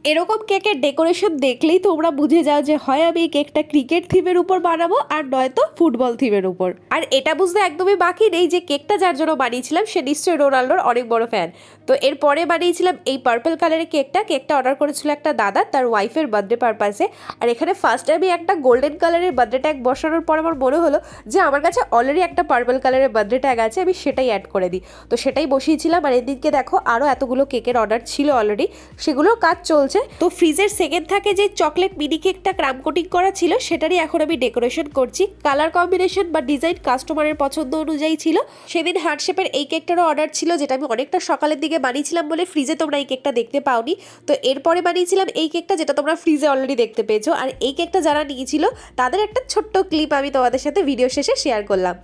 এরকম কেকের ডেকোরেশন দেখলেই তোমরা বুঝে যাও যে হয় আমি এই কেকটা ক্রিকেট থিমের উপর বানাবো আর নয়তো ফুটবল থিমের উপর। আর এটা বুঝতে একদমই বাকি নেই যে কেকটা যার জন্য বানিয়েছিলাম সে নিশ্চয়ই রোনাল্ডোর অনেক বড় ফ্যান। তো এরপরে বানিয়েছিলাম এই পার্পল কালারের কেকটা অর্ডার করেছিল একটা দাদা তার ওয়াইফের বার্থডে পারপাসে। আর এখানে ফার্স্টে আমি একটা গোল্ডেন কালারের বার্থডে ট্যাগ বসানোর পর আমার মনে হলো যে আমার কাছে অলরেডি একটা পার্পল কালারের বার্থডে ট্যাগ আছে, আমি সেটাই অ্যাড করে দিই। তো সেটাই বসিয়েছিলাম। আর এদিকে দেখো আরও এতগুলো কেকের অর্ডার ছিল অলরেডি, সেগুলোর কাজ চলছে। তো ফ্রিজের সেকেন্ড থাকে যে চকলেট মিনি কেকটা ক্রাম কোটিং করা ছিল সেটারই এখন আমি ডেকোরেশন করছি। কালার কম্বিনেশন বা ডিজাইন কাস্টমারের পছন্দ অনুযায়ী ছিল। সেদিন হার্ট শেপের এই কেকটারও অর্ডার ছিল যেটা আমি অনেকটা সকালের দিকে বানিয়েছিলাম বলে ফ্রিজে তোমরা এই কেকটা দেখতে পাওনি। তো এরপরে বানিয়েছিলাম এই কেকটা যেটা তোমরা ফ্রিজে অলরেডি দেখতে পেয়েছো। আর এই কেকটা যারা নিয়েছিল তাদের একটা ছোট্ট ক্লিপ আমি তোমাদের সাথে ভিডিও শেষে শেয়ার করলাম।